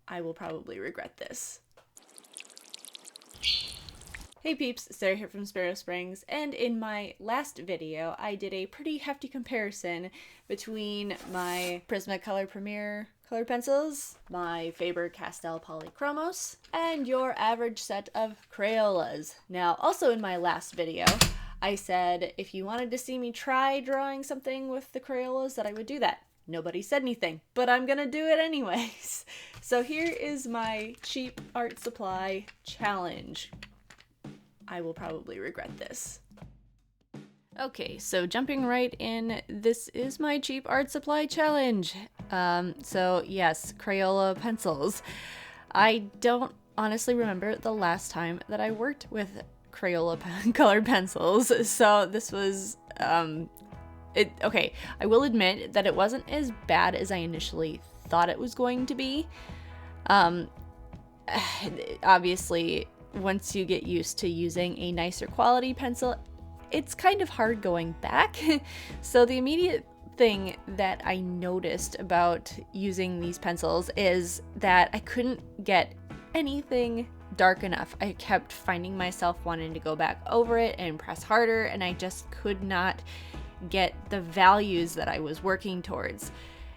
I will probably regret this. Hey peeps, Sarah here from Sparrow Springs, and in my last video, I did a pretty hefty comparison between my Prismacolor Premier colored pencils, my Faber-Castell Polychromos, and your average set of Crayolas. Now, also in my last video, I said if you wanted to see me try drawing something with the Crayolas that I would do that. Nobody said anything, but I'm gonna do it anyways. So here is my cheap art supply challenge. I will probably regret this. Okay, so jumping right in, this is my cheap art supply challenge. So yes, Crayola pencils. I don't honestly remember the last time that I worked with Crayola colored pencils, so this was, okay, I will admit that it wasn't as bad as I initially thought it was going to be. Obviously, once you get used to using a nicer quality pencil, it's kind of hard going back. So the immediate thing that I noticed about using these pencils is that I couldn't get anything dark enough. I kept finding myself wanting to go back over it and press harder, and I just could not get the values that I was working towards.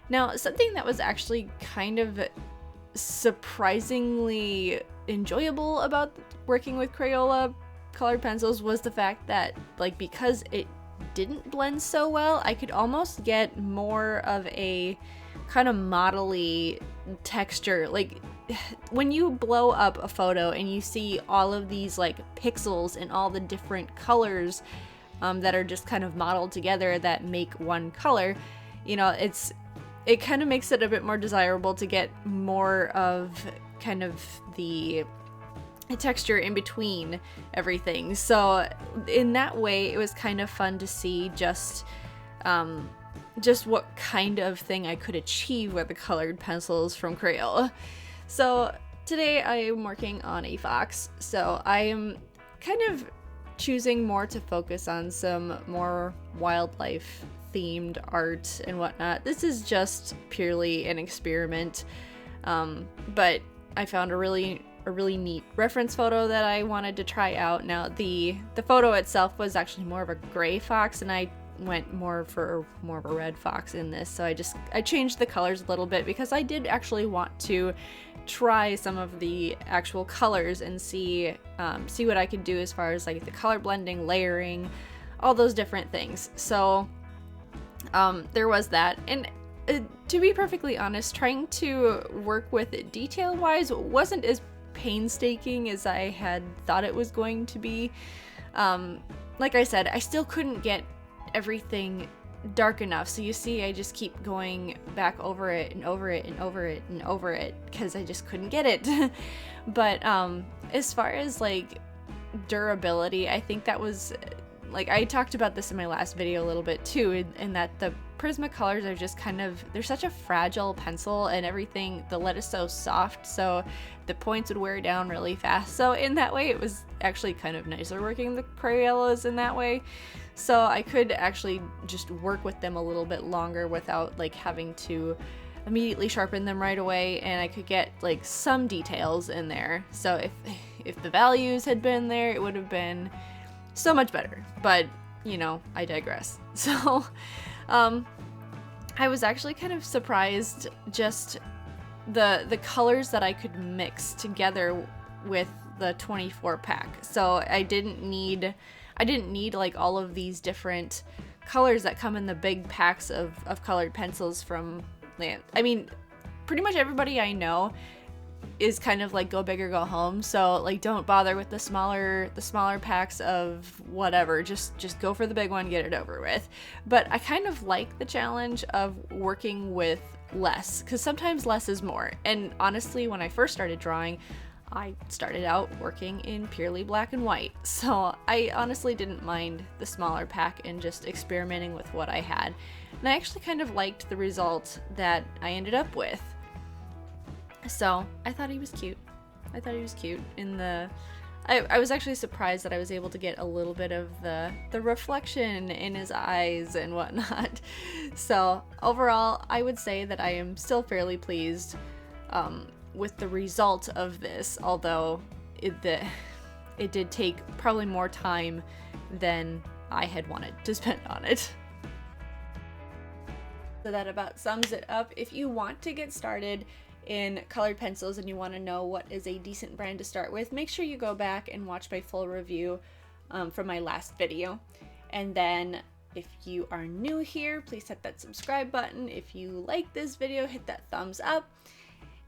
Now, something that was actually kind of surprisingly enjoyable about working with Crayola colored pencils was the fact that, like, because it didn't blend so well, I could almost get more of a kind of modelly texture. Like, when you blow up a photo and you see all of these like pixels and all the different colors that are just kind of modeled together that make one color, you know, it kind of makes it a bit more desirable to get more of kind of the texture in between everything. So in that way, it was kind of fun to see just what kind of thing I could achieve with the colored pencils from Crayola. So today I am working on a fox, so I am kind of choosing more to focus on some more wildlife themed art and whatnot. This is just purely an experiment, but I found a really neat reference photo that I wanted to try out. Now the photo itself was actually more of a gray fox, and I went more of a red fox in this, so I changed the colors a little bit because I did actually want to try some of the actual colors and see what I could do as far as like the color blending, layering, all those different things. So there was that, and to be perfectly honest, trying to work with it detail-wise wasn't as painstaking as I had thought it was going to be. Like I said, I still couldn't get everything dark enough, so you see I just keep going back over it and over it and over it and over it because I just couldn't get it. But as far as like durability, I think that was, like, I talked about this in my last video a little bit too, in that the Prismacolors are just kind of, they're such a fragile pencil, and everything, the lead is so soft, so the points would wear down really fast. So in that way, it was actually kind of nicer working the Crayolas in that way. So I could actually just work with them a little bit longer without like having to immediately sharpen them right away, and I could get like some details in there. So if the values had been there, it would have been so much better, but you know, I digress. So I was actually kind of surprised just the colors that I could mix together with the 24 pack. So I didn't need like all of these different colors that come in the big packs of colored pencils from Land. I mean, pretty much everybody I know is kind of like go big or go home, so like don't bother with the smaller packs of whatever, just go for the big one, get it over with. But I kind of like the challenge of working with less, because sometimes less is more. And honestly, when I first started drawing, I started out working in purely black and white, so I honestly didn't mind the smaller pack and just experimenting with what I had, and I actually kind of liked the result that I ended up with. So I thought he was cute. In the I was actually surprised that I was able to get a little bit of the reflection in his eyes and whatnot. So overall, I would say that I am still fairly pleased with the result of this, although it did take probably more time than I had wanted to spend on it. So that about sums it up. If you want to get started in colored pencils and you want to know what is a decent brand to start with, make sure you go back and watch my full review from my last video. And then if you are new here, please hit that subscribe button. If you like this video, hit that thumbs up.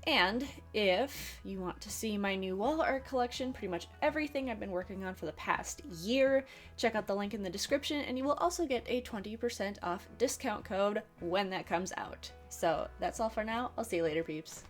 And if you want to see my new wall art collection, pretty much everything I've been working on for the past year, check out the link in the description, and you will also get a 20% off discount code when that comes out. So that's all for now. I'll see you later, peeps.